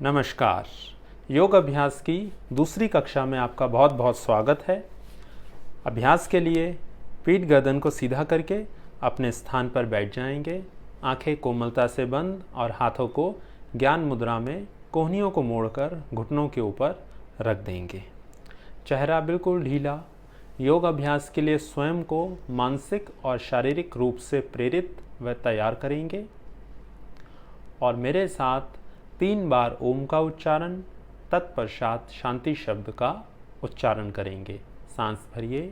नमस्कार। योग अभ्यास की दूसरी कक्षा में आपका बहुत बहुत स्वागत है। अभ्यास के लिए पीठ गर्दन को सीधा करके अपने स्थान पर बैठ जाएंगे। आंखें कोमलता से बंद और हाथों को ज्ञान मुद्रा में कोहनियों को मोड़कर घुटनों के ऊपर रख देंगे। चेहरा बिल्कुल ढीला। योग अभ्यास के लिए स्वयं को मानसिक और शारीरिक रूप से प्रेरित व तैयार करेंगे और मेरे साथ 3 बार ओम का उच्चारण, तत्पश्चात शांति शब्द का उच्चारण करेंगे। सांस भरिए।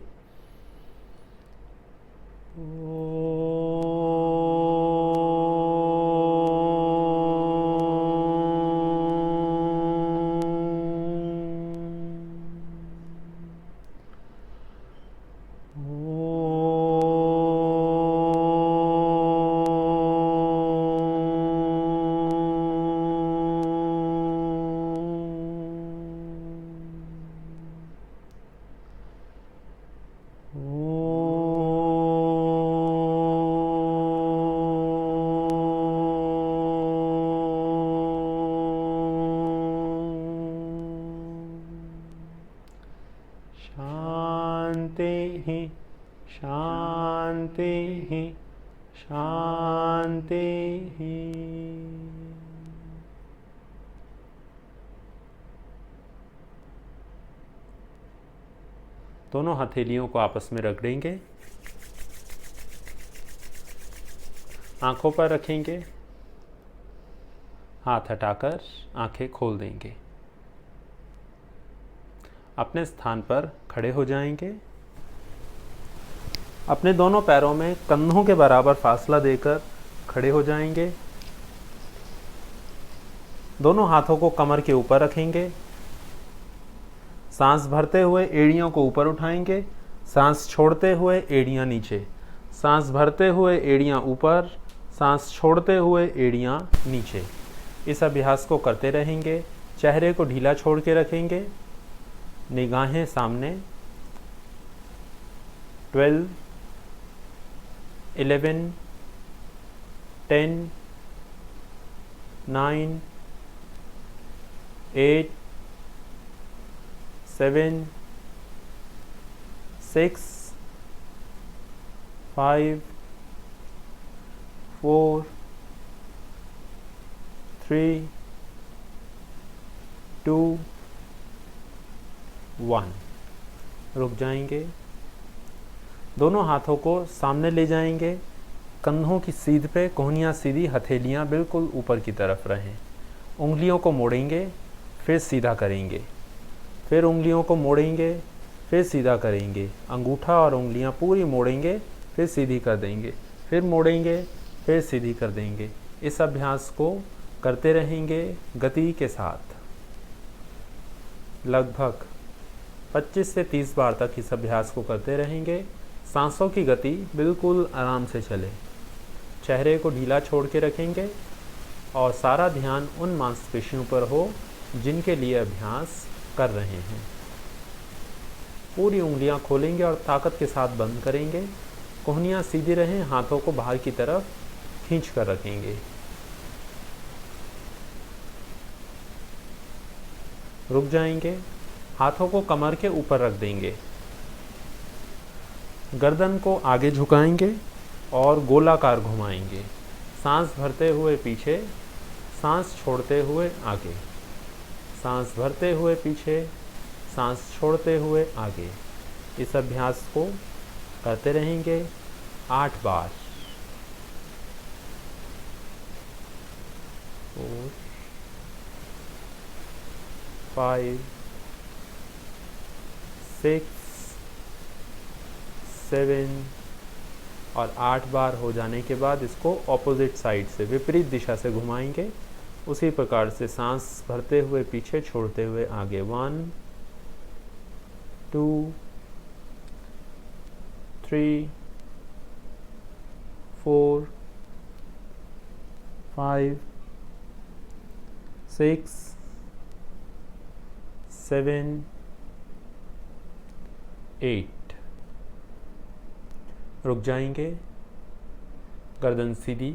शांति शांति शांति। दोनों हथेलियों को आपस में रख देंगे। आंखों पर रखेंगे। हाथ हटाकर आंखें खोल देंगे। अपने स्थान पर खड़े हो जाएंगे। अपने दोनों पैरों में कंधों के बराबर फासला देकर खड़े हो जाएंगे। दोनों हाथों को कमर के ऊपर रखेंगे। सांस भरते हुए एड़ियों को ऊपर उठाएंगे। सांस छोड़ते हुए एड़ियां नीचे। सांस भरते हुए एड़ियां ऊपर। सांस छोड़ते हुए एड़ियां नीचे। इस अभ्यास को करते रहेंगे। चेहरे को ढीला छोड़ के रखेंगे। निगाहें सामने। 12, 11, 10, 9, 8, 7, 6, 5, 4, 3, 2, 1। रुक जाएंगे। दोनों हाथों को सामने ले जाएंगे। कंधों की सीध पे कोहनियाँ सीधी, हथेलियाँ बिल्कुल ऊपर की तरफ रहें। उंगलियों को मोड़ेंगे, फिर सीधा करेंगे। फिर उंगलियों को मोड़ेंगे, फिर सीधा करेंगे। अंगूठा और उंगलियाँ पूरी मोड़ेंगे, फिर सीधी कर देंगे। फिर मोड़ेंगे, फिर सीधी कर देंगे। इस अभ्यास को करते रहेंगे गति के साथ। लगभग 25 से 30 बार तक इस अभ्यास को करते रहेंगे। सांसों की गति बिल्कुल आराम से चले। चेहरे को ढीला छोड़ के रखेंगे और सारा ध्यान उन मांसपेशियों पर हो जिनके लिए अभ्यास कर रहे हैं। पूरी उंगलियां खोलेंगे और ताकत के साथ बंद करेंगे। कोहनियां सीधी रहें। हाथों को बाहर की तरफ खींच कर रखेंगे। रुक जाएंगे। हाथों को कमर के ऊपर रख देंगे। गर्दन को आगे झुकाएंगे और गोलाकार घुमाएंगे। सांस भरते हुए पीछे, सांस छोड़ते हुए आगे। सांस भरते हुए पीछे, सांस छोड़ते हुए आगे। इस अभ्यास को करते रहेंगे 8 बार। 4, 5, 6, 7 और 8 बार हो जाने के बाद इसको ऑपोजिट साइड से, विपरीत दिशा से घुमाएंगे। उसी प्रकार से सांस भरते हुए पीछे, छोड़ते हुए आगे। 1, 2, 3, 4, 5, 6, 7, 8। रुक जाएंगे। गर्दन सीधी,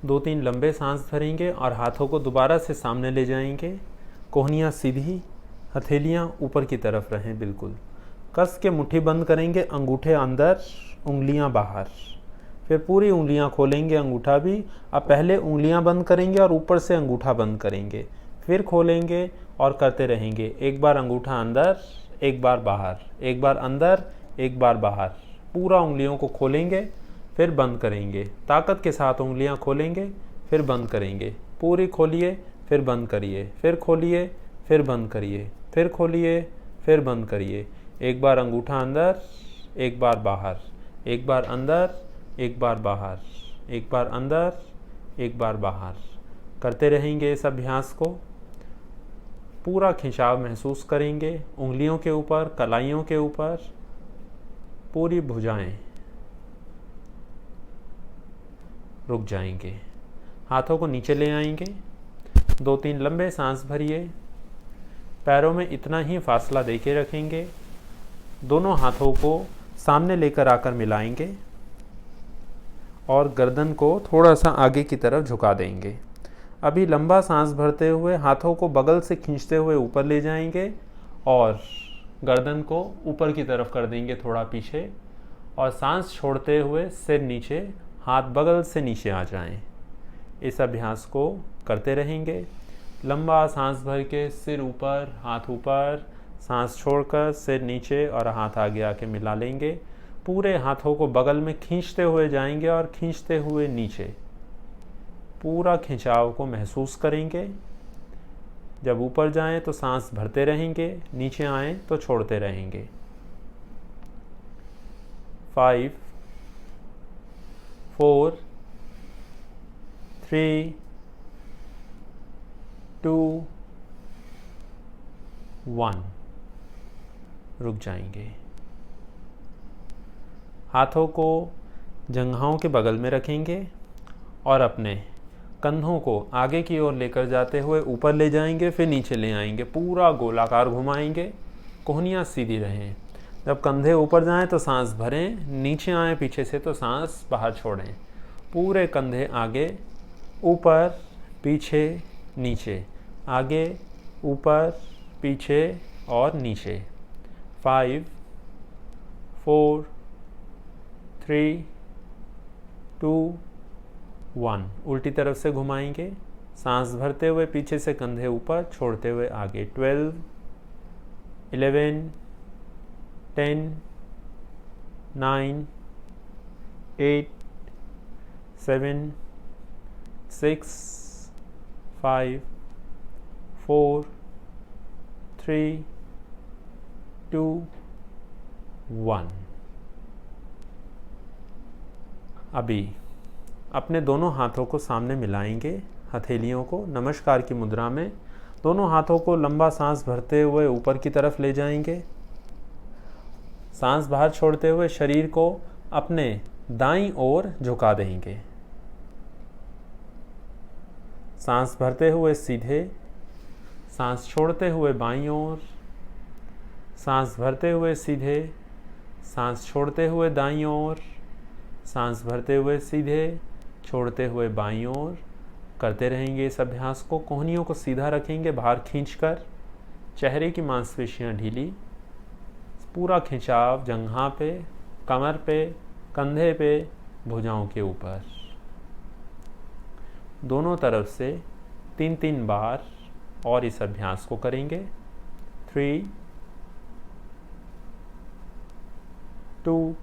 2-3 लंबे सांस भरेंगे और हाथों को दोबारा से सामने ले जाएंगे। कोहनियाँ सीधी, हथेलियाँ ऊपर की तरफ रहें बिल्कुल। कस के मुट्ठी बंद करेंगे, अंगूठे अंदर, उंगलियां बाहर। फिर पूरी उंगलियां खोलेंगे, अंगूठा भी। अब पहले उंगलियां बंद करेंगे और ऊपर से अंगूठा बंद करेंगे, फिर खोलेंगे और करते रहेंगे। एक बार अंगूठा अंदर, एक बार बाहर, एक बार अंदर, एक बार बाहर। पूरा उंगलियों को खोलेंगे, फिर बंद करेंगे। ताकत के साथ उंगलियां खोलेंगे, फिर बंद करेंगे। पूरी खोलिए, फिर बंद करिए, फिर खोलिए, फिर बंद करिए, फिर खोलिए, फिर बंद करिए। एक बार अंगूठा अंदर, एक बार बाहर, एक बार अंदर, एक बार बाहर, एक बार अंदर, एक बार बाहर। करते रहेंगे इस अभ्यास को। पूरा खिंचाव महसूस करेंगे उंगलियों के ऊपर, कलाइयों के ऊपर, पूरी भुजाएं। रुक जाएंगे, हाथों को नीचे ले आएंगे। 2-3 लंबे सांस भरिए। पैरों में इतना ही फासला देके रखेंगे। दोनों हाथों को सामने लेकर आकर मिलाएंगे और गर्दन को थोड़ा सा आगे की तरफ झुका देंगे। अभी लंबा सांस भरते हुए हाथों को बगल से खींचते हुए ऊपर ले जाएंगे और गर्दन को ऊपर की तरफ कर देंगे, थोड़ा पीछे। और सांस छोड़ते हुए सिर नीचे, हाथ बगल से नीचे आ जाएं। इस अभ्यास को करते रहेंगे। लंबा सांस भर के सिर ऊपर, हाथ ऊपर, सांस छोड़कर सिर नीचे और हाथ आगे आके मिला लेंगे। पूरे हाथों को बगल में खींचते हुए जाएंगे और खींचते हुए नीचे। पूरा खिंचाव को महसूस करेंगे। जब ऊपर जाएं तो सांस भरते रहेंगे, नीचे आएं तो छोड़ते रहेंगे। 5 4 3 2 1। रुक जाएंगे। हाथों को जंघाओं के बगल में रखेंगे और अपने कंधों को आगे की ओर लेकर जाते हुए ऊपर ले जाएंगे, फिर नीचे ले आएंगे। पूरा गोलाकार घुमाएंगे, कोहनियाँ सीधी रहें। जब कंधे ऊपर जाएं तो सांस भरें, नीचे आएँ पीछे से तो सांस बाहर छोड़ें। पूरे कंधे आगे, ऊपर, पीछे, नीचे, आगे, ऊपर, पीछे और नीचे। 5 4 3 2 1। उल्टी तरफ से घुमाएंगे, सांस भरते हुए पीछे से कंधे ऊपर, छोड़ते हुए आगे। 12 11 10 9 8 7 6 5 4 3 2 1। अभी अपने दोनों हाथों को सामने मिलाएंगे, हथेलियों को नमस्कार की मुद्रा में। दोनों हाथों को लंबा सांस भरते हुए ऊपर की तरफ ले जाएंगे। सांस बाहर छोड़ते हुए शरीर को अपने दाईं ओर झुका देंगे। सांस भरते हुए सीधे, सांस छोड़ते हुए बाईं ओर, सांस भरते हुए सीधे, सांस छोड़ते हुए दाईं ओर, सांस भरते हुए सीधे, छोड़ते हुए बाईं ओर। करते रहेंगे इस अभ्यास को। कोहनियों को सीधा रखेंगे, बाहर खींचकर। चेहरे की मांसपेशियां ढीली, पूरा खिंचाव जंघा पे, कमर पे, कंधे पे, भुजाओं के ऊपर। दोनों तरफ से 3-3 बार और इस अभ्यास को करेंगे। 3 2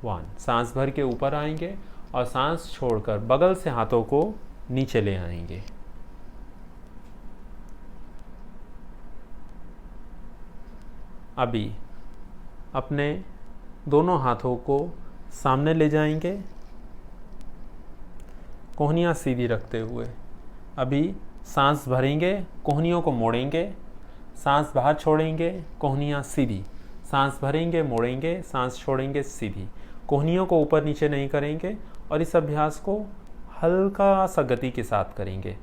1। सांस भर के ऊपर आएंगे और सांस छोड़कर बगल से हाथों को नीचे ले आएंगे। अभी अपने दोनों हाथों को सामने ले जाएंगे, कोहनियाँ सीधी रखते हुए। अभी सांस भरेंगे, कोहनियों को मोड़ेंगे, सांस बाहर छोड़ेंगे, कोहनियाँ सीधी। सांस भरेंगे, मोड़ेंगे, सांस छोड़ेंगे, सीधी। कोहनियों को ऊपर नीचे नहीं करेंगे और इस अभ्यास को हल्का सा गति के साथ करेंगे।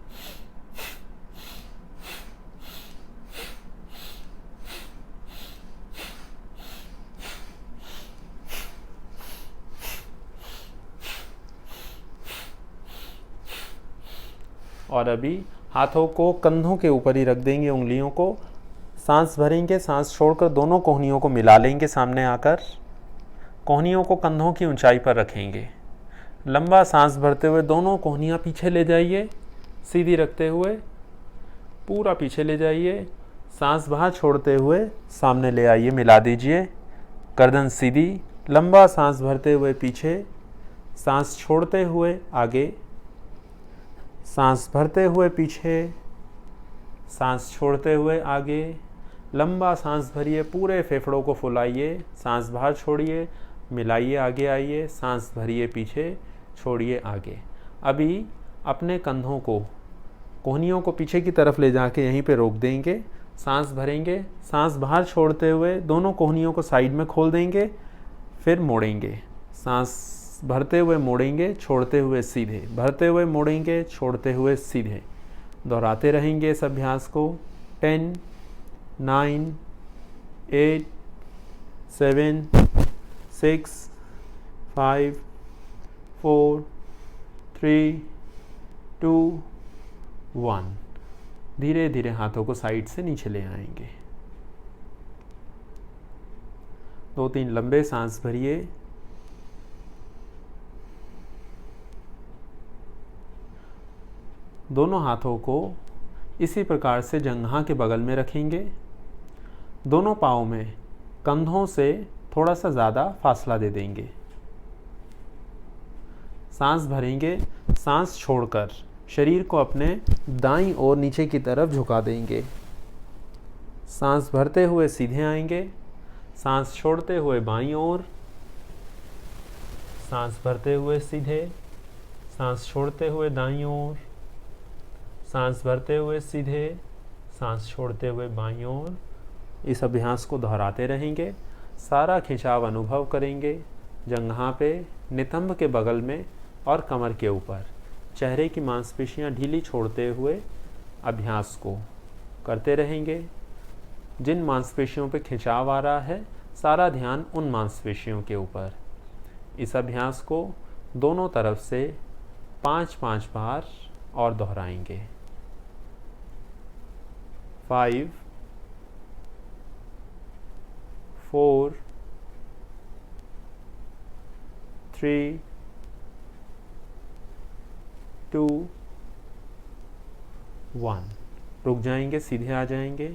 और अभी हाथों को कंधों के ऊपर ही रख देंगे, उंगलियों को सांस भरेंगे, सांस छोड़कर दोनों कोहनियों को मिला लेंगे सामने आकर, कोहनियों को कंधों की ऊंचाई पर रखेंगे। लंबा सांस भरते हुए दोनों कोहनियाँ पीछे ले जाइए, सीधी रखते हुए पूरा पीछे ले जाइए। सांस बाहर छोड़ते हुए सामने ले आइए, मिला दीजिए, गर्दन सीधी, लंबा सांस भरते हुए पीछे, सांस छोड़ते हुए आगे, सांस भरते हुए पीछे, सांस छोड़ते हुए आगे। लंबा सांस भरिए, पूरे फेफड़ों को फुलाइए, सांस बाहर छोड़िए, मिलाइए, आगे आइए, सांस भरिए पीछे, छोड़िए आगे। अभी अपने कंधों को, कोहनियों को पीछे की तरफ ले जाके यहीं पे रोक देंगे, सांस भरेंगे, सांस बाहर छोड़ते हुए दोनों कोहनियों को साइड में खोल देंगे, फिर मोड़ेंगे, सांस भरते हुए मोड़ेंगे, छोड़ते हुए सीधे, भरते हुए मोड़ेंगे, छोड़ते हुए सीधे। दोहराते रहेंगे इस अभ्यास को। 10, 9, 8, 7, 6, 5, 4, 3, 2, 1। धीरे धीरे हाथों को साइड से नीचे ले आएंगे। 2-3 लंबे सांस भरिए। दोनों हाथों को इसी प्रकार से जंघा के बगल में रखेंगे। दोनों पाँव में कंधों से थोड़ा सा ज़्यादा फासला दे देंगे। सांस भरेंगे, सांस छोड़कर शरीर को अपने दाईं ओर नीचे की तरफ झुका देंगे। सांस भरते हुए सीधे आएंगे, सांस छोड़ते हुए बाईं ओर, सांस भरते हुए सीधे, सांस छोड़ते हुए दाईं ओर, सांस भरते हुए सीधे, सांस छोड़ते हुए बाईं ओर। इस अभ्यास को दोहराते रहेंगे। सारा खिंचाव अनुभव करेंगे जंघा पे, नितंब के बगल में और कमर के ऊपर। चेहरे की मांसपेशियां ढीली छोड़ते हुए अभ्यास को करते रहेंगे। जिन मांसपेशियों पे खिंचाव आ रहा है, सारा ध्यान उन मांसपेशियों के ऊपर। इस अभ्यास को दोनों तरफ से 5-5 बार और दोहराएंगे। 5, 4, 3, 2, 1। रुक जाएंगे, सीधे आ जाएंगे।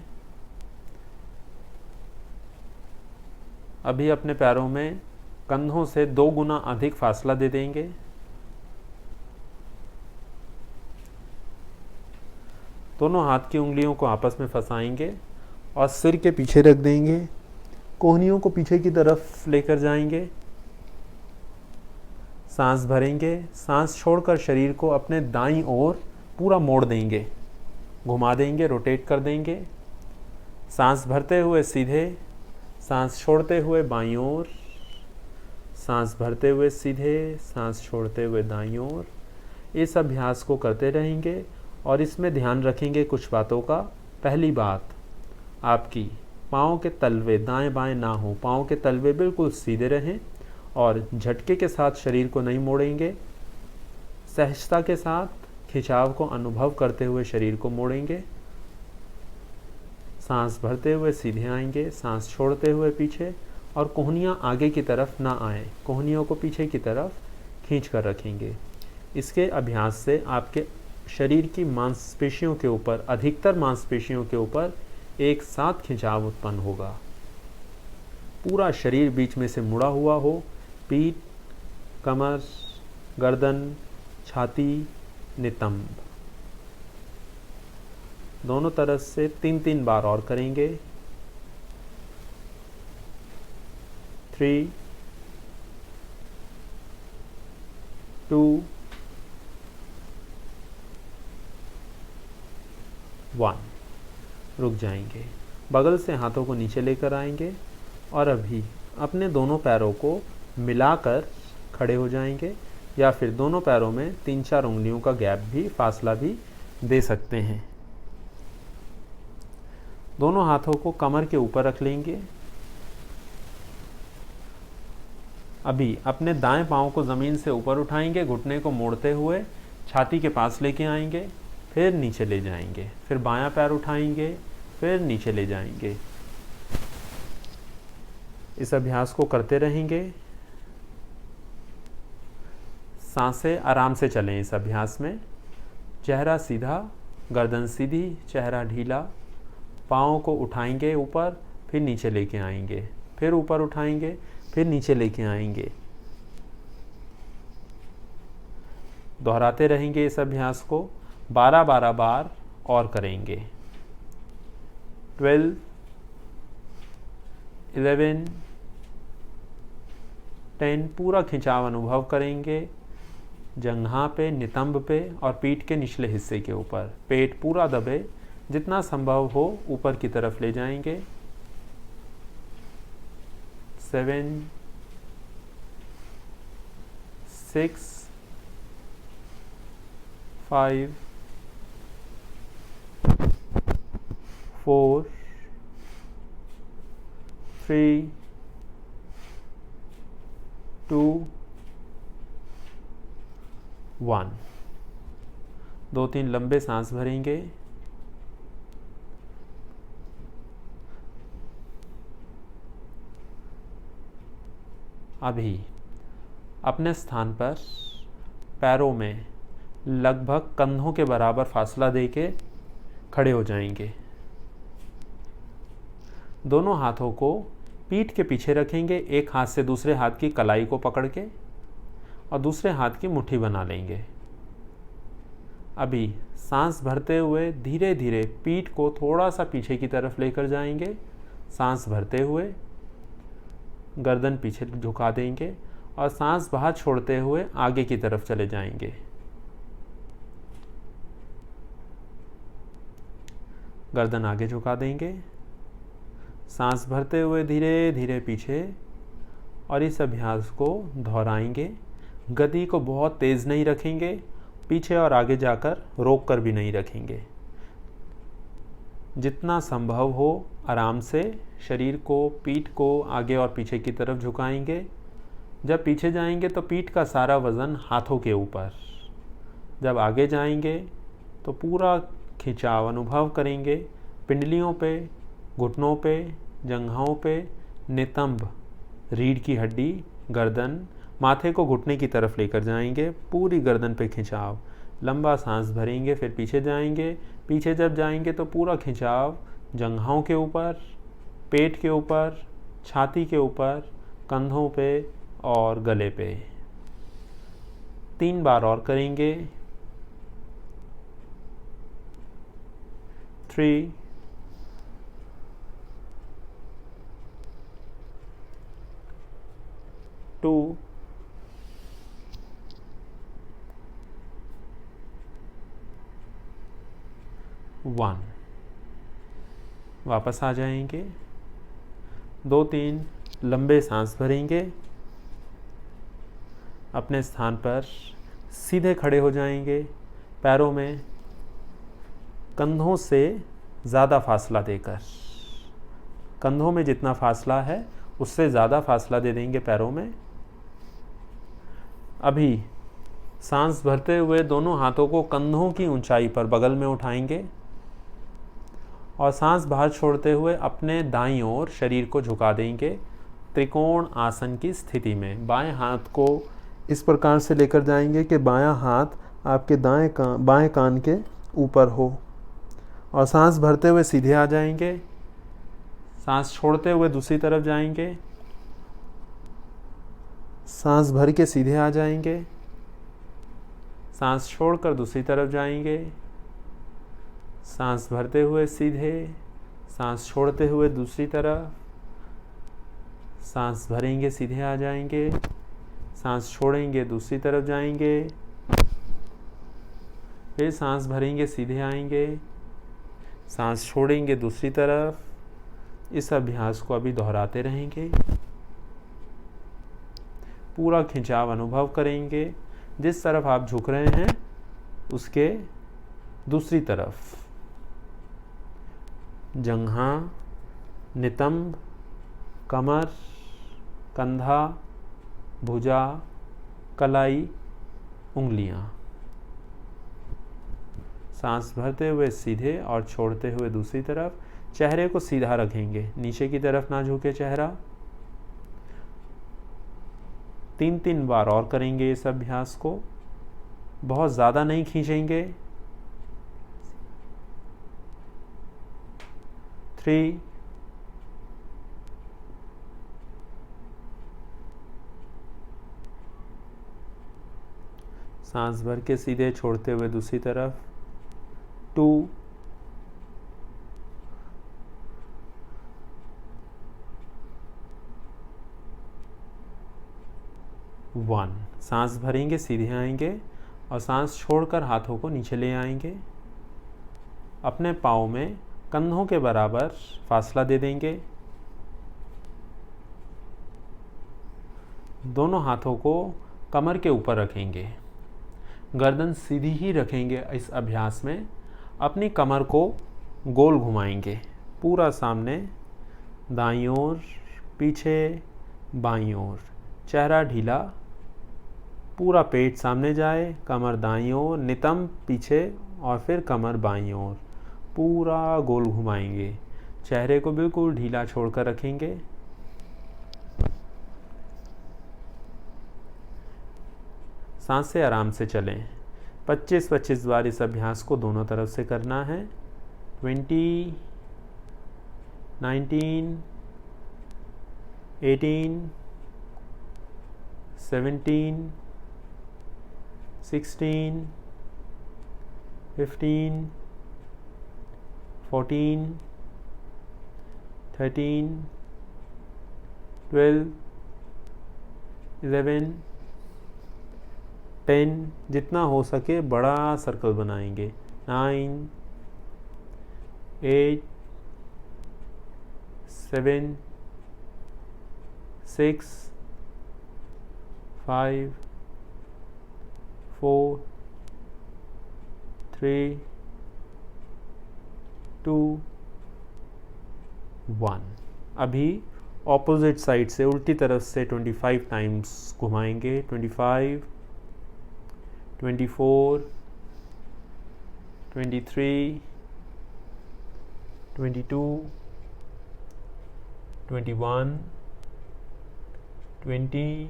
अभी अपने पैरों में कंधों से 2 गुना अधिक फासला दे देंगे। दोनों हाथ की उंगलियों को आपस में फंसाएंगे और सिर के पीछे रख देंगे। कोहनियों को पीछे की तरफ लेकर जाएंगे। सांस भरेंगे, सांस छोड़कर शरीर को अपने दाईं ओर पूरा मोड़ देंगे, घुमा देंगे, रोटेट कर देंगे। सांस भरते हुए सीधे, सांस छोड़ते हुए बाईं ओर, सांस भरते हुए सीधे, सांस छोड़ते हुए दाईं ओर। इस अभ्यास को करते रहेंगे और इसमें ध्यान रखेंगे कुछ बातों का। पहली बात, आपकी पाँव के तलवे दाएं बाएं ना हो, पाँव के तलवे बिल्कुल सीधे रहें और झटके के साथ शरीर को नहीं मोड़ेंगे। सहजता के साथ खिंचाव को अनुभव करते हुए शरीर को मोड़ेंगे। सांस भरते हुए सीधे आएंगे, सांस छोड़ते हुए पीछे, और कोहनियाँ आगे की तरफ ना आए, कोहनियों को पीछे की तरफ खींच कर रखेंगे। इसके अभ्यास से आपके शरीर की मांसपेशियों के ऊपर, अधिकतर मांसपेशियों के ऊपर एक साथ खिंचाव उत्पन्न होगा। पूरा शरीर बीच में से मुड़ा हुआ हो, पीठ, कमर, गर्दन, छाती, नितंब, दोनों तरफ से 3-3 बार और करेंगे। 3, 2, 1। रुक जाएंगे। बगल से हाथों को नीचे लेकर आएंगे और अभी अपने दोनों पैरों को मिलाकर खड़े हो जाएंगे, या फिर दोनों पैरों में 3-4 उंगलियों का गैप भी, फासला भी दे सकते हैं। दोनों हाथों को कमर के ऊपर रख लेंगे। अभी अपने दाएं पांव को ज़मीन से ऊपर उठाएंगे, घुटने को मोड़ते हुए छाती के पास लेके आएंगे। फिर नीचे ले जाएंगे, फिर बायां पैर उठाएंगे, फिर नीचे ले जाएंगे। इस अभ्यास को करते रहेंगे। सांसें आराम से चलें इस अभ्यास में। चेहरा सीधा, गर्दन सीधी, चेहरा ढीला। पाँव को उठाएंगे ऊपर, फिर नीचे लेके आएंगे, फिर ऊपर उठाएंगे, फिर नीचे लेके आएंगे। दोहराते रहेंगे इस अभ्यास को। 12-12 बार और करेंगे। 12, 11, 10। पूरा खिंचाव अनुभव करेंगे जंघा पे, नितंब पे और पीठ के निचले हिस्से के ऊपर। पेट पूरा दबे, जितना संभव हो ऊपर की तरफ ले जाएंगे। 7, 6, 5, 4, 3, 2, 1। 2-3 लंबे सांस भरेंगे। अभी अपने स्थान पर पैरों में लगभग कंधों के बराबर फासला देके खड़े हो जाएंगे। दोनों हाथों को पीठ के पीछे रखेंगे, एक हाथ से दूसरे हाथ की कलाई को पकड़ के और दूसरे हाथ की मुट्ठी बना लेंगे। अभी सांस भरते हुए धीरे धीरे पीठ को थोड़ा सा पीछे की तरफ लेकर जाएंगे। सांस भरते हुए गर्दन पीछे झुका देंगे और सांस बाहर छोड़ते हुए आगे की तरफ चले जाएंगे। गर्दन आगे झुका देंगे। सांस भरते हुए धीरे धीरे पीछे, और इस अभ्यास को दोहराएंगे। गति को बहुत तेज नहीं रखेंगे, पीछे और आगे जाकर रोक कर भी नहीं रखेंगे। जितना संभव हो आराम से शरीर को, पीठ को आगे और पीछे की तरफ झुकाएंगे। जब पीछे जाएंगे तो पीठ का सारा वज़न हाथों के ऊपर। जब आगे जाएंगे तो पूरा खिंचाव अनुभव करेंगे पिंडलियों पे, घुटनों पे, जंघाओं पे, नितंब, रीढ़ की हड्डी, गर्दन, माथे को घुटने की तरफ लेकर जाएंगे। पूरी गर्दन पे खिंचाव। लंबा सांस भरेंगे, फिर पीछे जाएंगे। पीछे जब जाएंगे तो पूरा खिंचाव जंघाओं के ऊपर, पेट के ऊपर, छाती के ऊपर, कंधों पे और गले पे। 3 बार और करेंगे। 3, 2, 1। वापस आ जाएंगे। 2-3 लंबे सांस भरेंगे। अपने स्थान पर सीधे खड़े हो जाएंगे। पैरों में कंधों से ज़्यादा फासला देकर, कंधों में जितना फासला है उससे ज़्यादा फासला दे देंगे पैरों में। अभी सांस भरते हुए दोनों हाथों को कंधों की ऊंचाई पर बगल में उठाएंगे और सांस बाहर छोड़ते हुए अपने दाईं ओर शरीर को झुका देंगे त्रिकोण आसन की स्थिति में। बाएं हाथ को इस प्रकार से लेकर जाएंगे कि बायां हाथ आपके बाएं कान के ऊपर हो, और सांस भरते हुए सीधे आ जाएंगे। सांस छोड़ते हुए दूसरी तरफ जाएंगे। सांस भर के सीधे आ जाएंगे। सांस छोड़कर दूसरी तरफ जाएंगे। सांस भरते हुए सीधे, सांस छोड़ते हुए दूसरी तरफ। सांस भरेंगे, सीधे आ जाएंगे। सांस छोड़ेंगे, दूसरी तरफ जाएंगे। फिर सांस भरेंगे, सीधे आएंगे। सांस छोड़ेंगे, दूसरी तरफ। इस अभ्यास को अभी दोहराते रहेंगे। पूरा खिंचाव अनुभव करेंगे। जिस तरफ आप झुक रहे हैं उसके दूसरी तरफ जंघा, नितंब, कमर, कंधा, भुजा, कलाई, उंगलियां। सांस भरते हुए सीधे और छोड़ते हुए दूसरी तरफ। चेहरे को सीधा रखेंगे, नीचे की तरफ ना झुके चेहरा। 3-3 बार और करेंगे इस अभ्यास को, बहुत ज़्यादा नहीं खींचेंगे। 3, 4 सांस भर के सीधे छोड़ते हुए दूसरी तरफ। 2, 1 सांस भरेंगे, सीधे आएंगे और सांस छोड़कर हाथों को नीचे ले आएंगे। अपने पाँव में कंधों के बराबर फासला दे देंगे। दोनों हाथों को कमर के ऊपर रखेंगे, गर्दन सीधी ही रखेंगे। इस अभ्यास में अपनी कमर को गोल घुमाएंगे, पूरा सामने, दाईं ओर, पीछे, बाईं ओर। चेहरा ढीला, पूरा पेट सामने जाए, कमर दाईं ओर, नितंब पीछे और फिर कमर बाईं ओर, पूरा गोल घुमाएंगे। चेहरे को बिल्कुल ढीला छोड़कर रखेंगे। सांस से आराम से चलें। 25-25 बार इस अभ्यास को दोनों तरफ से करना है। 20, 19, 18, 17, 16, 15, 14, 13, 12, 11, 10, जितना हो सके बड़ा सर्कल बनाएंगे। 9, 8, 7, 6, 5, 4, 3, 2, 1। अभी ऑपोजिट साइड से उल्टी तरफ से 25 टाइम्स घुमाएंगे। 25, 24, 23, 22, 21, 20,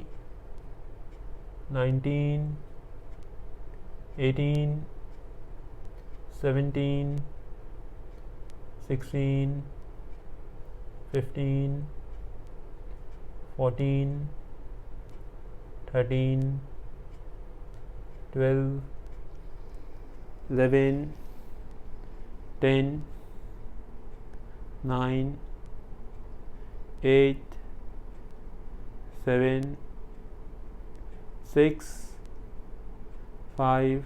19, 18, 17, 16, 15, 14, 13, 12, 11, 10, 9, 8, 7, 6, 5,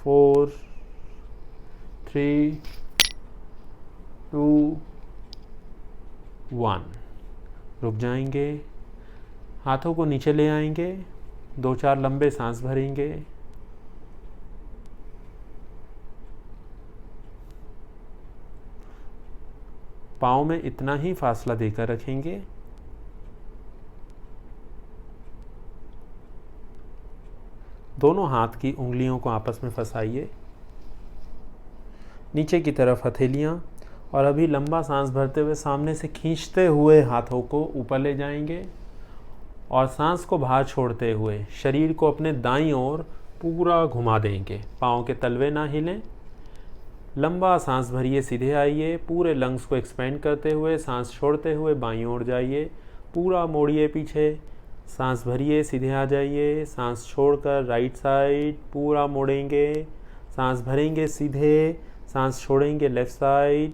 4, 3, 2, 1। रुक जाएंगे, हाथों को नीचे ले आएंगे, 2-4 लंबे सांस भरेंगे। पाँव में इतना ही फासला देकर रखेंगे। दोनों हाथ की उंगलियों को आपस में फंसाइए, नीचे की तरफ हथेलियां, और अभी लंबा सांस भरते हुए सामने से खींचते हुए हाथों को ऊपर ले जाएंगे और सांस को बाहर छोड़ते हुए शरीर को अपने दाईं ओर पूरा घुमा देंगे। पाँव के तलवे ना हिलें। लंबा सांस भरिए, सीधे आइए, पूरे लंग्स को एक्सपेंड करते हुए सांस छोड़ते हुए बाईं ओर जाइए, पूरा मोड़िए पीछे। सांस भरिए, सीधे आ जाइए, सांस छोड़कर राइट साइड पूरा मोड़ेंगे। सांस भरेंगे सीधे, सांस छोड़ेंगे लेफ्ट साइड।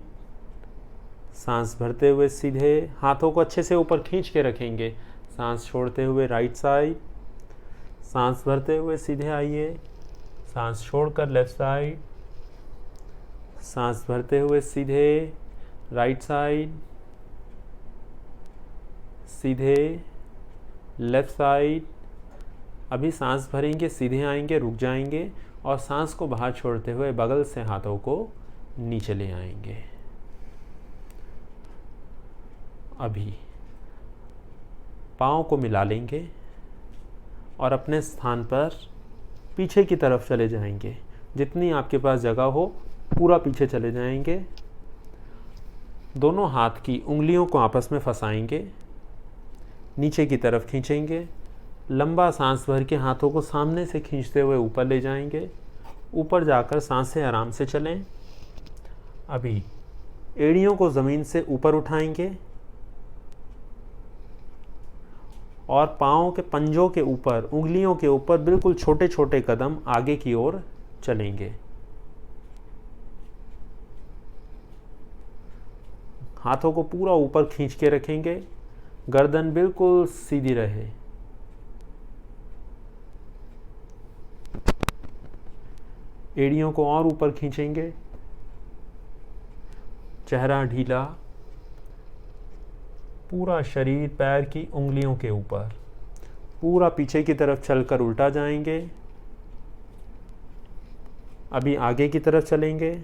सांस भरते हुए सीधे, हाथों को अच्छे से ऊपर खींच के रखेंगे। सांस छोड़ते हुए राइट साइड, सांस भरते हुए सीधे आइए, सांस छोड़कर लेफ्ट साइड, सांस भरते हुए सीधे राइट साइड, सीधे लेफ्ट साइड। अभी सांस भरेंगे, सीधे आएंगे, रुक जाएंगे और सांस को बाहर छोड़ते हुए बगल से हाथों को नीचे ले आएंगे। अभी पाँव को मिला लेंगे और अपने स्थान पर पीछे की तरफ चले जाएंगे। जितनी आपके पास जगह हो पूरा पीछे चले जाएंगे। दोनों हाथ की उंगलियों को आपस में फंसाएंगे, नीचे की तरफ खींचेंगे, लंबा सांस भर के हाथों को सामने से खींचते हुए ऊपर ले जाएंगे। ऊपर जाकर सांसें आराम से चलें। अभी एड़ियों को ज़मीन से ऊपर उठाएंगे और पाँव के पंजों के ऊपर, उंगलियों के ऊपर बिल्कुल छोटे छोटे कदम आगे की ओर चलेंगे। हाथों को पूरा ऊपर खींच के रखेंगे, गर्दन बिल्कुल सीधी रहे। एड़ियों को और ऊपर खींचेंगे, चेहरा ढीला, पूरा शरीर पैर की उंगलियों के ऊपर, पूरा पीछे की तरफ चलकर उल्टा जाएंगे। अभी आगे की तरफ चलेंगे।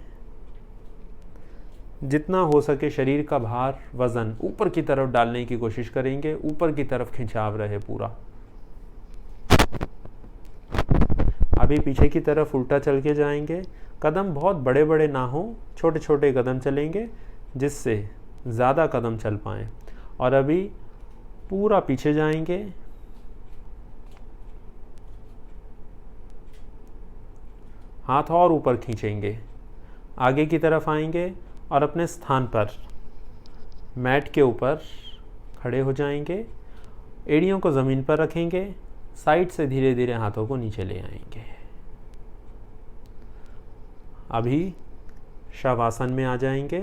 जितना हो सके शरीर का भार, वजन ऊपर की तरफ डालने की कोशिश करेंगे, ऊपर की तरफ खिंचाव रहे पूरा। अभी पीछे की तरफ उल्टा चल के जाएंगे। कदम बहुत बड़े बड़े ना हो, छोटे छोटे कदम चलेंगे जिससे ज़्यादा कदम चल पाएँ। और अभी पूरा पीछे जाएंगे, हाथ और ऊपर खींचेंगे, आगे की तरफ आएंगे और अपने स्थान पर मैट के ऊपर खड़े हो जाएंगे। एड़ियों को ज़मीन पर रखेंगे, साइड से धीरे धीरे हाथों को नीचे ले आएंगे। अभी शवासन में आ जाएंगे।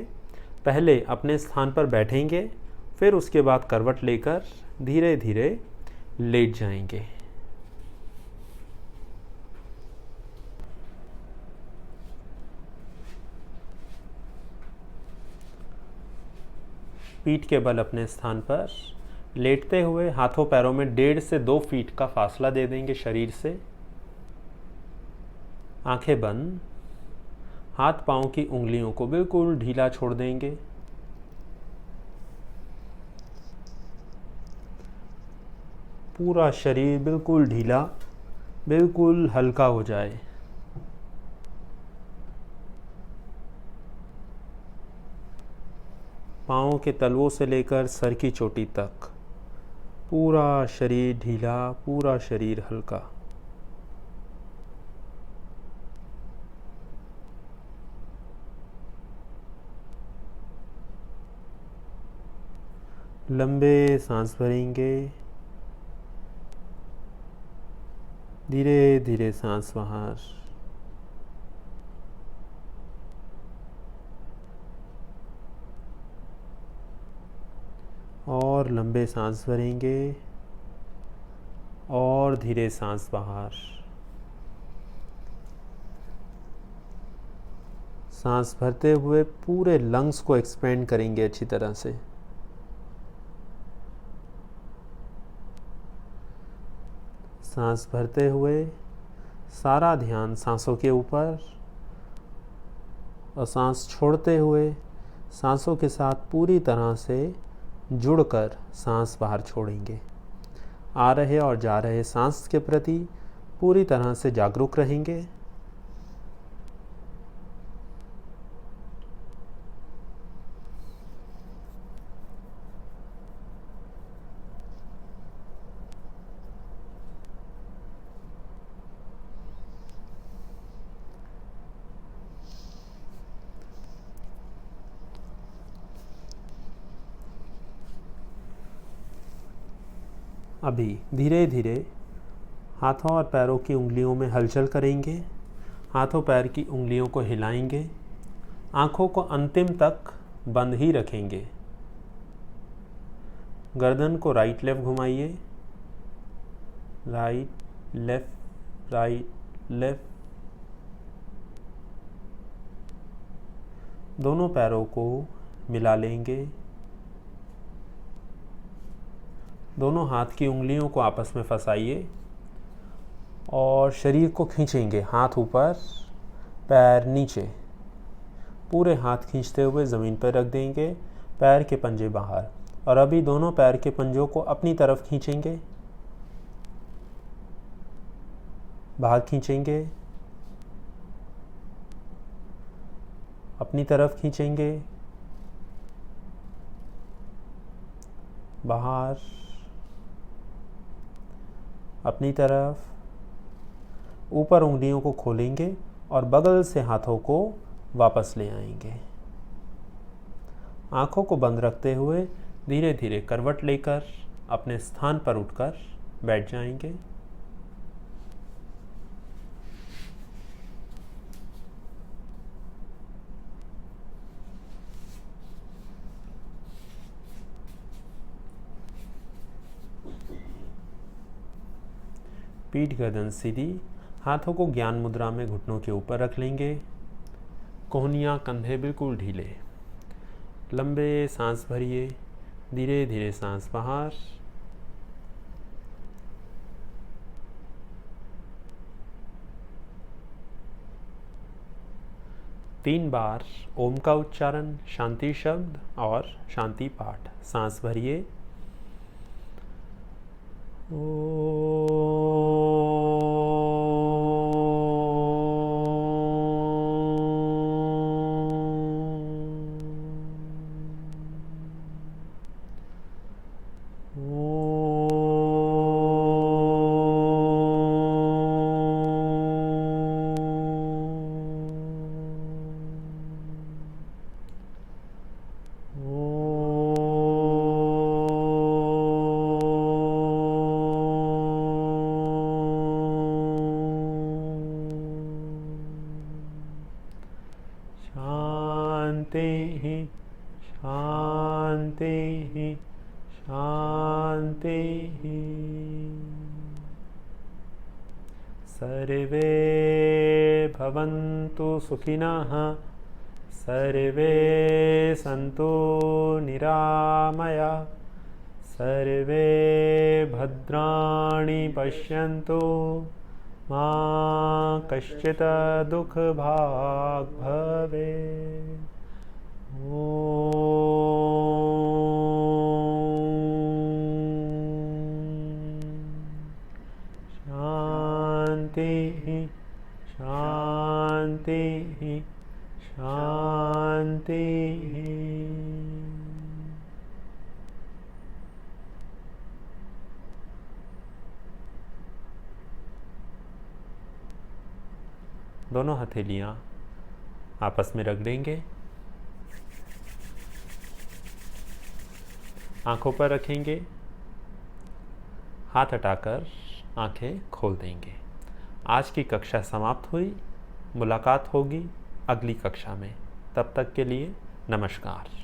पहले अपने स्थान पर बैठेंगे, फिर उसके बाद करवट लेकर धीरे धीरे लेट जाएंगे। पीठ के बल अपने स्थान पर लेटते हुए हाथों पैरों में 1.5 से 2 फीट का फासला दे देंगे शरीर से। आंखें बंद, हाथ पांव की उंगलियों को बिल्कुल ढीला छोड़ देंगे। पूरा शरीर बिल्कुल ढीला, बिल्कुल हल्का हो जाए। पाँव के तलवों से लेकर सर की चोटी तक पूरा शरीर ढीला, पूरा शरीर हल्का। लंबे सांस भरेंगे, धीरे धीरे सांस बाहर। और लंबे सांस भरेंगे और धीरे सांस बाहर। सांस भरते हुए पूरे लंग्स को एक्सपेंड करेंगे अच्छी तरह से। सांस भरते हुए सारा ध्यान सांसों के ऊपर और सांस छोड़ते हुए सांसों के साथ पूरी तरह से जुड़कर सांस बाहर छोड़ेंगे। आ रहे और जा रहे सांस के प्रति पूरी तरह से जागरूक रहेंगे। अभी धीरे धीरे हाथों और पैरों की उंगलियों में हलचल करेंगे। हाथों पैर की उंगलियों को हिलाएंगे। आंखों को अंतिम तक बंद ही रखेंगे। गर्दन को राइट लेफ्ट घुमाइए, राइट लेफ्ट, राइट लेफ्ट। दोनों पैरों को मिला लेंगे। दोनों हाथ की उंगलियों को आपस में फंसाइए और शरीर को खींचेंगे। हाथ ऊपर, पैर नीचे, पूरे हाथ खींचते हुए ज़मीन पर रख देंगे, पैर के पंजे बाहर। और अभी दोनों पैर के पंजों को अपनी तरफ खींचेंगे, बाहर खींचेंगे, अपनी तरफ खींचेंगे, बाहर, अपनी तरफ। ऊपर उंगलियों को खोलेंगे और बगल से हाथों को वापस ले आएंगे। आंखों को बंद रखते हुए धीरे धीरे करवट लेकर अपने स्थान पर उठकर बैठ जाएंगे। पीठ गर्दन सीधी, हाथों को ज्ञान मुद्रा में घुटनों के ऊपर रख लेंगे। कोहनियाँ कंधे बिल्कुल ढीले। लंबे सांस भरिए, धीरे धीरे सांस बाहर। तीन बार ओम का उच्चारण, शांति शब्द और शांति पाठ। सांस भरिए। शांति शांति शांति। सर्वे भवन्तु सुखिनः, सर्वे सन्तु निरामया, सर्वे भद्राणि पश्यन्तु, मा कश्चित् दुःखभाग् भवेत्। शांति शांति शांति। दोनों हथेलियां आपस में रगड़ेंगे, आंखों पर रखेंगे, हाथ हटाकर आंखें खोल देंगे। आज की कक्षा समाप्त हुई। मुलाकात होगी अगली कक्षा में। तब तक के लिए नमस्कार।